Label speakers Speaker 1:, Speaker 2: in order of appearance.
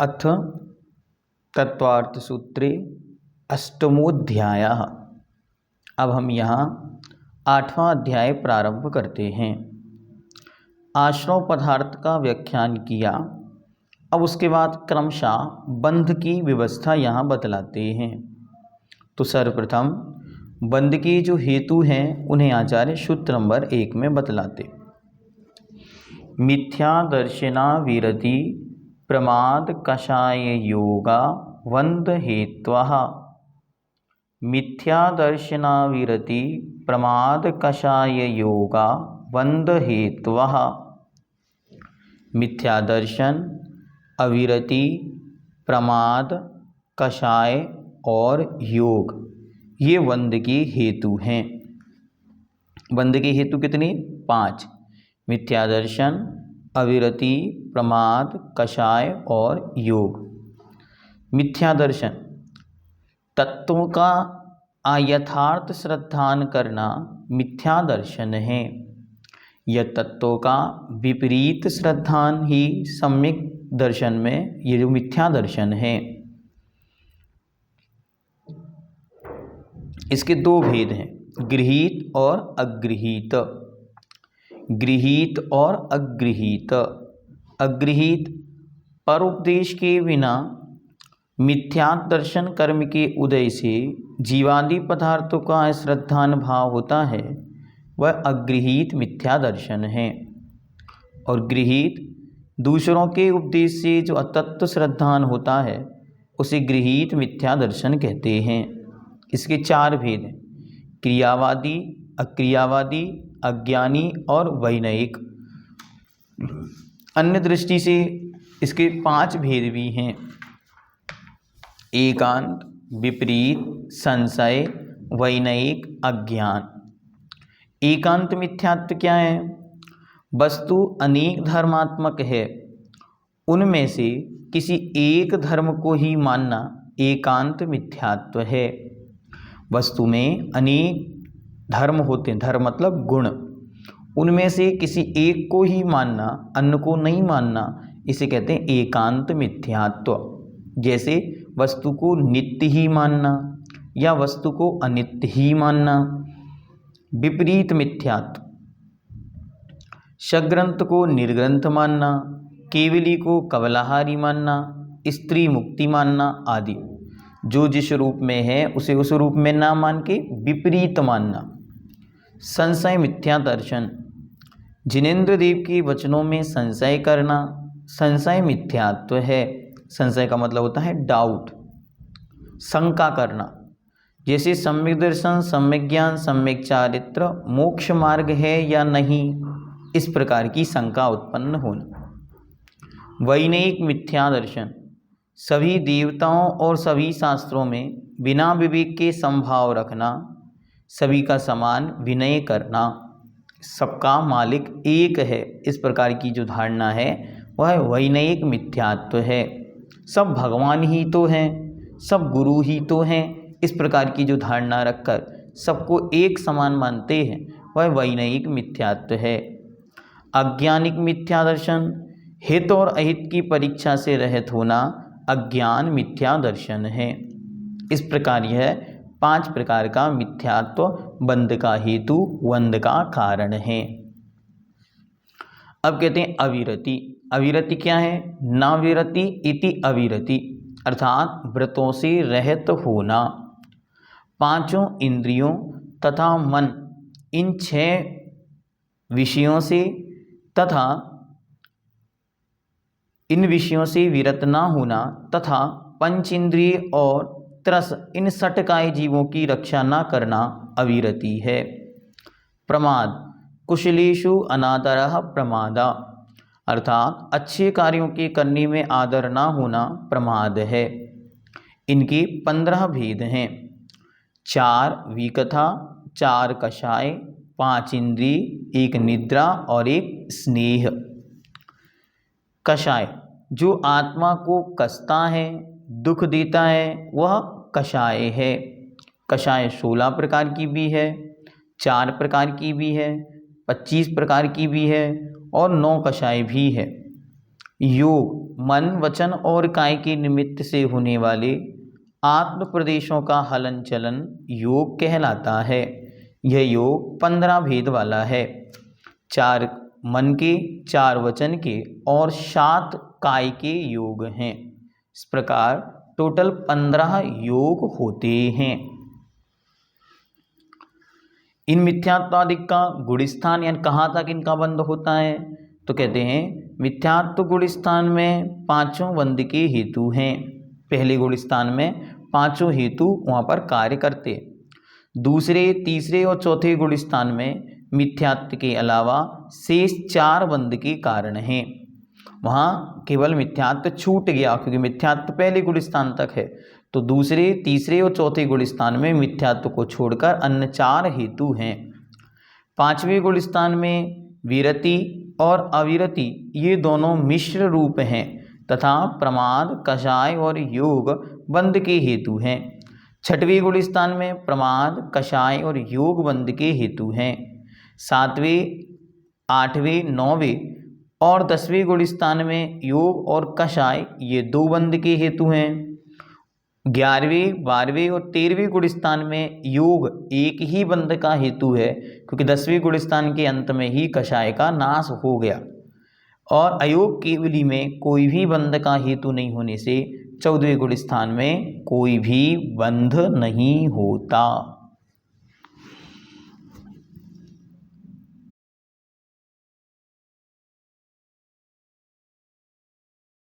Speaker 1: अथ तत्वार्थसूत्रे अष्टमोऽध्यायः। अब हम यहाँ 8वां अध्याय प्रारंभ करते हैं। आश्रव पदार्थ का व्याख्यान किया। अब उसके बाद क्रमशः बंध की व्यवस्था यहाँ बतलाते हैं। तो सर्वप्रथम बंध के जो हेतु हैं उन्हें आचार्य सूत्र नंबर 1 में बतलाते। मिथ्या दर्शना विरति प्रमाद कषाय योगा वंद हेत्वः। मिथ्या दर्शना विरति प्रमाद कषाय योगा वंद हेत्वः। मिथ्या दर्शन, अविरति, प्रमाद, कषाय और योग ये वंद के हेतु हैं। वंद के हेतु कितने? 5। मिथ्या दर्शन, अविरति, प्रमाद, कषाय और योग। मिथ्या दर्शन तत्वों का अयथार्थ श्रद्धान करना मिथ्या दर्शन है। यह तत्वों का विपरीत श्रद्धान ही सम्यक दर्शन में ये जो मिथ्या दर्शन है। इसके 2 भेद हैं, गृहीत और अगृहीत। गृहीत और अगृहीत। अगृहीत परोपदेश के बिना मिथ्या दर्शन कर्म के उदय से जीवादि पदार्थों का श्रद्धान भाव होता है, वह अगृहीत मिथ्या दर्शन है। और गृहीत दूसरों के उपदेश से जो अतत्व श्रद्धान होता है उसे गृहीत मिथ्या दर्शन कहते हैं। इसके 4 भेद हैं, क्रियावादी, अक्रियावादी, अज्ञानी और वैनयिक। अन्य दृष्टि से इसके 5 भेद भी हैं, एकांत, विपरीत, संशय, वैनयिक, अज्ञान। एकांत मिथ्यात्व क्या है? वस्तु अनेक धर्मात्मक है, उनमें से किसी एक धर्म को ही मानना एकांत मिथ्यात्व है। वस्तु में अनेक धर्म होते हैं, धर्म मतलब गुण, उनमें से किसी एक को ही मानना, अन्य को नहीं मानना, इसे कहते हैं एकांत मिथ्यात्व। जैसे वस्तु को नित्य ही मानना या वस्तु को अनित्य ही मानना। विपरीत मिथ्यात्व सग्रंथ को निर्ग्रंथ मानना, केवली को कवलाहारी मानना, स्त्री मुक्ति मानना आदि। जो जिस रूप में है उसे उस रूप में ना मान के विपरीत मानना। संशय मिथ्या दर्शन, जिनेंद्र देव के वचनों में संशय करना संशय मिथ्यात्व है। संशय का मतलब होता है डाउट, शंका करना। जैसे सम्यक दर्शन, सम्यक ज्ञान, सम्यक चारित्र मोक्ष मार्ग है या नहीं, इस प्रकार की शंका उत्पन्न होना। वैनयिक मिथ्या दर्शन, सभी देवताओं और सभी शास्त्रों में बिना विवेक के संभाव रखना, सभी का समान विनय करना, सबका मालिक एक है, इस प्रकार की जो धारणा है वह वैनयिक मिथ्यात्व है। सब भगवान ही तो हैं, सब गुरु ही तो हैं, इस प्रकार की जो धारणा रखकर सबको एक समान मानते हैं वह वैनयिक मिथ्यात्व है। अज्ञानिक मिथ्या दर्शन, हित और अहित की परीक्षा से रहित होना अज्ञान मिथ्या दर्शन है। इस प्रकार यह 5 प्रकार का मिथ्यात्व बंध का हेतु, वंद का कारण है। अब कहते हैं अविरति। अविरति क्या है? नाविरति इति अविरति, अर्थात व्रतों से रहित होना। 5 इंद्रियों तथा मन, इन 6 विषयों से तथा इन विषयों से विरत ना होना तथा पंच इंद्रिय और त्रस, इन षटकाय जीवों की रक्षा ना करना अविरति है। प्रमाद, कुशलेषु अनादरः प्रमादा, अर्थात अच्छे कार्यों के करने में आदर ना होना प्रमाद है। इनके 15 भेद हैं, 4 विकथा, 4 कषाय, 5 इंद्रिय, 1 निद्रा और 1 स्नेह। कषाय जो आत्मा को कसता है, दुख देता है, वह कषाय है। कषाय 16 प्रकार की भी है, 4 प्रकार की भी है, 25 प्रकार की भी है और 9 कषाय भी है। योग मन वचन और काय के निमित्त से होने वाले आत्म प्रदेशों का हलन चलन योग कहलाता है। यह योग 15 भेद वाला है। 4 मन के, 4 वचन के और 7 काय के योग हैं। इस प्रकार टोटल 15 योग होते हैं। इन मिथ्यात्वादिक का गुणस्थान यानी कहाँ तक इनका बंध होता है, तो कहते हैं मिथ्यात्व गुणस्थान में 5 बंध के हेतु हैं। पहले गुणस्थान में 5 हेतु वहाँ पर कार्य करते। दूसरे, तीसरे और चौथे गुणस्थान में मिथ्यात्व के अलावा शेष 4 बंध के कारण हैं। वहाँ केवल मिथ्यात्व छूट गया, क्योंकि मिथ्यात्व पहले गुणस्थान तक है। तो दूसरे, तीसरे और चौथे गुणस्थान में मिथ्यात्व को छोड़कर अन्य 4 हेतु हैं। 5वें गुणस्थान में विरति और अविरति ये दोनों मिश्र रूप हैं तथा प्रमाद, कषाय और योग बंध के हेतु हैं। 6वें गुणस्थान में प्रमाद, कषाय और योग बंध के हेतु हैं। 7वें, 8वें, 9वें और 10वें गुणस्थान में योग और कषाय ये 2 बंध के हेतु हैं। 11वें, 12वें और 13वें गुणस्थान में योग एक ही बंध का हेतु है, क्योंकि 10वें गुणस्थान के अंत में ही कषाय का नाश हो गया। और अयोग केवली में कोई भी बंध का हेतु नहीं होने से 14वें गुणस्थान में कोई भी बंध नहीं होता।